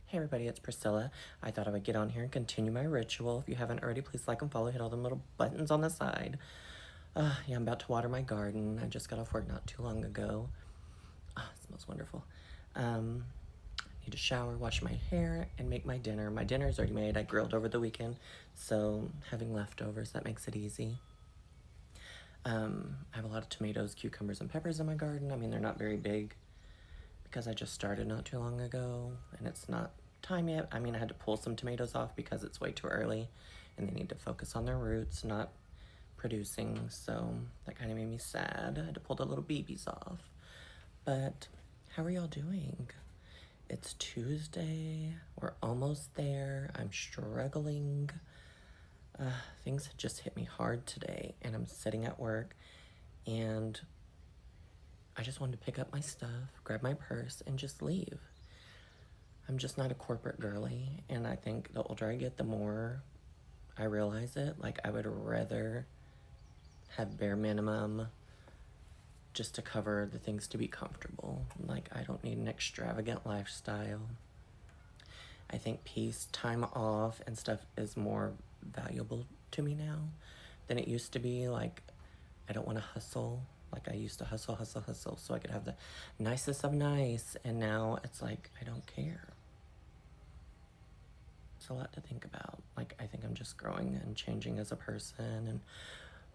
Hey everybody, it's Priscilla. I thought I would get on here and continue my ritual. If you haven't already, please like and follow. Hit all the little buttons on the side. Yeah, I'm about to water my garden. I just got off work not too long ago. It smells wonderful. Need to shower, wash my hair, and make my dinner. My dinner is already made. I grilled over the weekend, so having leftovers, that makes it easy. I have a lot of tomatoes, cucumbers, and peppers in my garden. I mean, they're not very big because I just started not too long ago and it's not time yet. I mean, I had to pull some tomatoes off because it's way too early and they need to focus on their roots, not producing. So that kind of made me sad. I had to pull the little babies off. But how are y'all doing? It's Tuesday. We're almost there. I'm struggling. Things just hit me hard today and I'm sitting at work and I just wanted to pick up my stuff, grab my purse, and just leave. I'm just not a corporate girly, and I think the older I get, the more I realize it. Like, I would rather have bare minimum just to cover the things to be comfortable. Like, I don't need an extravagant lifestyle. I think peace, time off, and stuff is more valuable to me now than it used to be. Like, I don't want to hustle. Like, I used to hustle so I could have the nicest of nice, and now it's like, I don't care. It's a lot to think about. Like, I think I'm just growing and changing as a person, and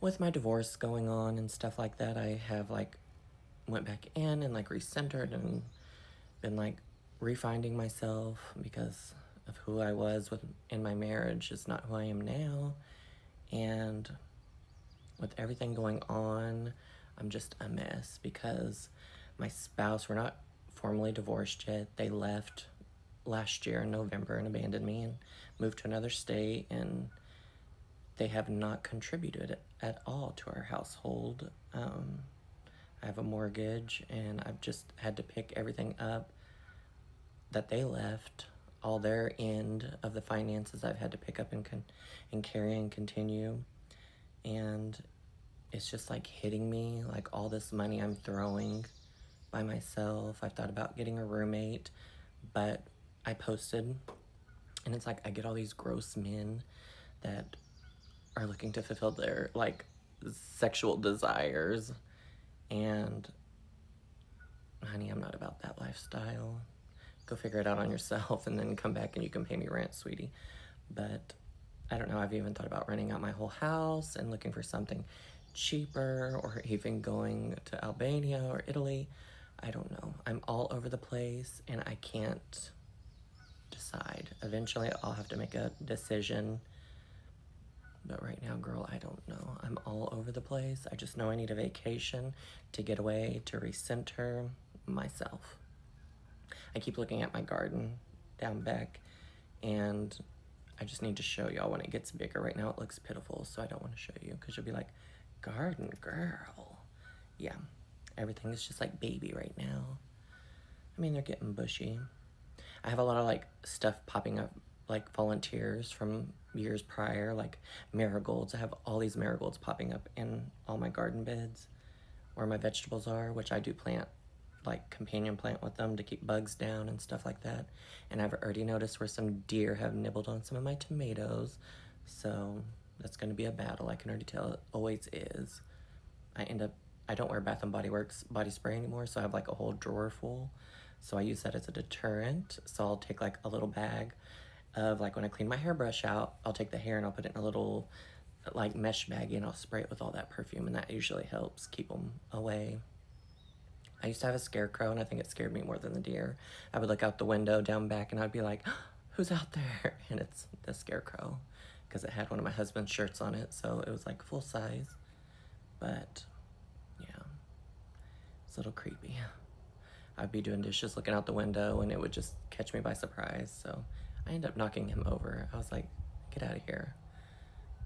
with my divorce going on and stuff like that, I have, like, went back in and, like, recentered and been, like, refinding myself because of who I was in my marriage is not who I am now, and with everything going on, I'm just a mess because my spouse, we're not formally divorced yet. They left last year in November and abandoned me and moved to another state, and they have not contributed at all to our household. I have a mortgage and I've just had to pick everything up that they left. All their end of the finances I've had to pick up and carry and continue. And it's just like hitting me, like all this money I'm throwing by myself. I've thought about getting a roommate, but I posted, and it's like I get all these gross men that are looking to fulfill their like sexual desires, and honey, I'm not about that lifestyle. Go figure it out on yourself and then come back and you can pay me rent, sweetie. But I don't know, I've even thought about renting out my whole house and looking for something cheaper, or even going to Albania or Italy. I don't know. I'm all over the place and I can't decide. Eventually I'll have to make a decision. But right now, girl, I don't know. I'm all over the place. I just know I need a vacation to get away, to recenter myself. I keep looking at my garden down back, and I just need to show y'all when it gets bigger. Right now it looks pitiful, so I don't want to show you because you'll be like, garden girl. Yeah, everything is just like baby right now. I mean, they're getting bushy. I have a lot of like stuff popping up, like volunteers from years prior, like marigolds. I have all these marigolds popping up in all my garden beds where my vegetables are, which I do plant, like companion plant with them to keep bugs down and stuff like that. And I've already noticed where some deer have nibbled on some of my tomatoes, so that's going to be a battle. I can already tell. It always is. I don't wear Bath and Body Works body spray anymore, so I have like a whole drawer full. So I use that as a deterrent. So I'll take like a little bag of, like, when I clean my hairbrush out, I'll take the hair and I'll put it in a little like mesh baggie and I'll spray it with all that perfume, and that usually helps keep them away. I used to have a scarecrow and I think it scared me more than the deer. I would look out the window down back and I'd be like, who's out there? And it's the scarecrow because it had one of my husband's shirts on it, so it was like full size. But yeah, it's a little creepy. I'd be doing dishes looking out the window and it would just catch me by surprise, so I ended up knocking him over. I was like, get out of here.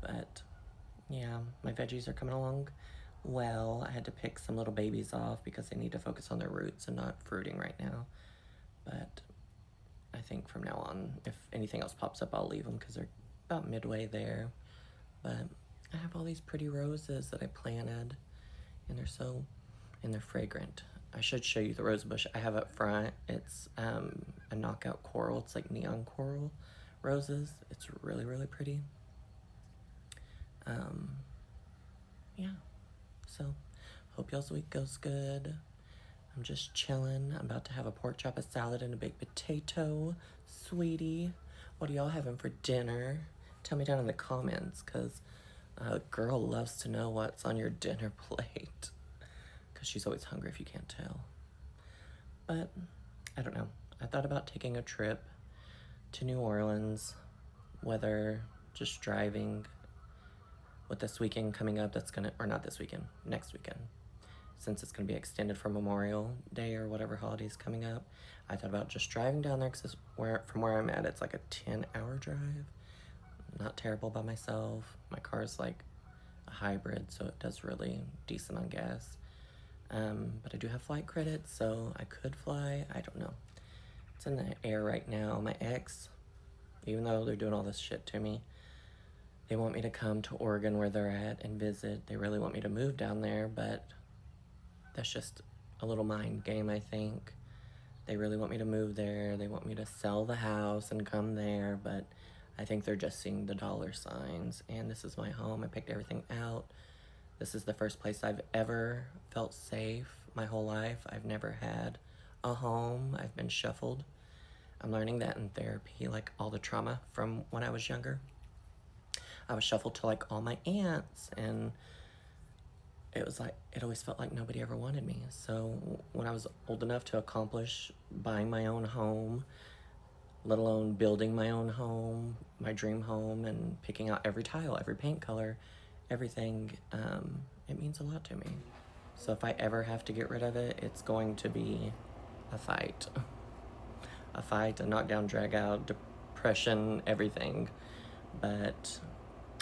But yeah, my veggies are coming along well. I had to pick some little babies off because they need to focus on their roots and not fruiting right now. But I think from now on, if anything else pops up, I'll leave them because they're about midway there. But I have all these pretty roses that I planted, and they're fragrant. I should show you the rose bush I have up front. It's a knockout coral. It's like neon coral roses. It's really, really pretty. Yeah. So, hope y'all's week goes good. I'm just chilling. I'm about to have a pork chop, a salad, and a baked potato. Sweetie, what are y'all having for dinner? Tell me down in the comments, because a girl loves to know what's on your dinner plate. Because she's always hungry if you can't tell. But, I don't know. I thought about taking a trip to New Orleans, whether just driving with this weekend coming up, or not this weekend, next weekend, since it's gonna be extended for Memorial Day or whatever holiday's coming up. I thought about just driving down there, because from where I'm at, it's like a 10-hour drive. Not terrible by myself. My car's like a hybrid, so it does really decent on gas. But I do have flight credits, so I could fly. I don't know. It's in the air right now. My ex, even though they're doing all this shit to me, they want me to come to Oregon where they're at and visit. They really want me to move down there, but that's just a little mind game, I think. They really want me to move there. They want me to sell the house and come there, but I think they're just seeing the dollar signs. And this is my home. I picked everything out. This is the first place I've ever felt safe my whole life. I've never had a home. I've been shuffled. I'm learning that in therapy, like all the trauma from when I was younger. I was shuffled to like all my aunts, and it was like, it always felt like nobody ever wanted me. So when I was old enough to accomplish buying my own home, let alone building my own home, my dream home, and picking out every tile, every paint color, everything, it means a lot to me. So if I ever have to get rid of it, it's going to be a fight. A fight, a knockdown, drag out, depression, everything. But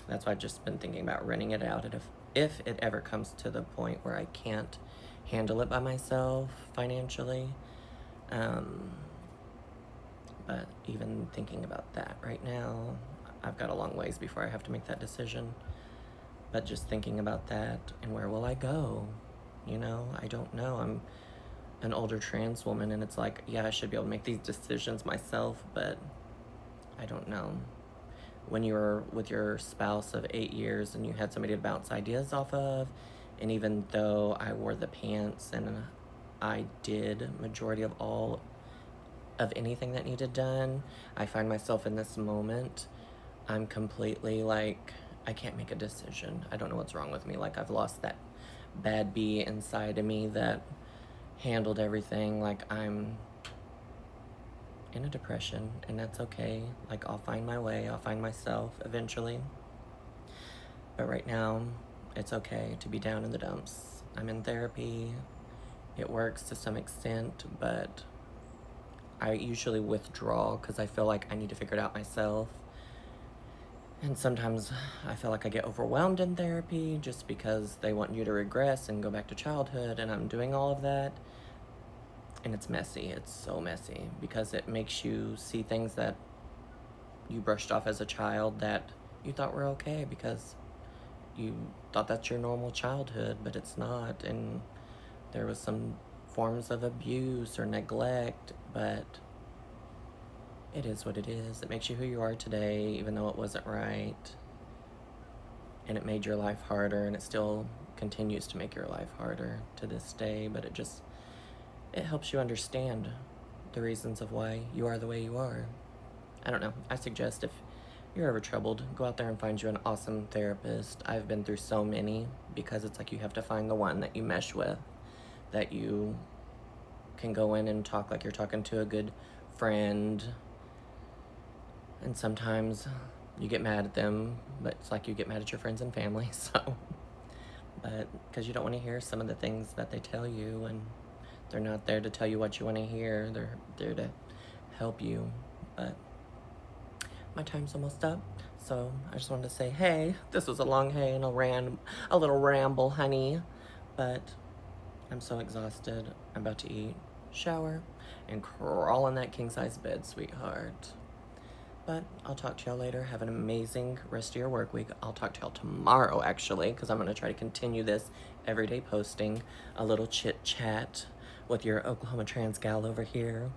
that's why I've just been thinking about renting it out. And if it ever comes to the point where I can't handle it by myself financially, but even thinking about that right now, I've got a long ways before I have to make that decision. But just thinking about that, and where will I go? You know, I don't know. I'm an older trans woman, and it's like, yeah, I should be able to make these decisions myself, but I don't know. When you were with your spouse of 8 years and you had somebody to bounce ideas off of, and even though I wore the pants and I did majority of all of anything that needed done, I find myself in this moment, I'm completely like, I can't make a decision. I don't know what's wrong with me. Like, I've lost that bad bee inside of me that handled everything. Like, I'm in a depression, and that's okay. Like, I'll find my way. I'll find myself eventually. But right now, it's okay to be down in the dumps. I'm in therapy. It works to some extent, but I usually withdraw because I feel like I need to figure it out myself. And sometimes I feel like I get overwhelmed in therapy just because they want you to regress and go back to childhood, and I'm doing all of that. And it's messy. It's so messy because it makes you see things that you brushed off as a child that you thought were okay because you thought that's your normal childhood, but it's not. And there was some forms of abuse or neglect, but it is what it is. It makes you who you are today, even though it wasn't right. And it made your life harder, and it still continues to make your life harder to this day, but it helps you understand the reasons of why you are the way you are. I don't know. I suggest if you're ever troubled, go out there and find you an awesome therapist. I've been through so many because it's like you have to find the one that you mesh with, that you can go in and talk like you're talking to a good friend. And sometimes you get mad at them, but it's like you get mad at your friends and family, so. But because you don't want to hear some of the things that they tell you, and they're not there to tell you what you want to hear. They're there to help you. But my time's almost up, so I just wanted to say, hey, this was a long hey and a little ramble, honey. But I'm so exhausted. I'm about to eat, shower, and crawl in that king-size bed, sweetheart. But I'll talk to y'all later. Have an amazing rest of your work week. I'll talk to y'all tomorrow, actually, because I'm going to try to continue this everyday posting, a little chit-chat with your Oklahoma trans gal over here.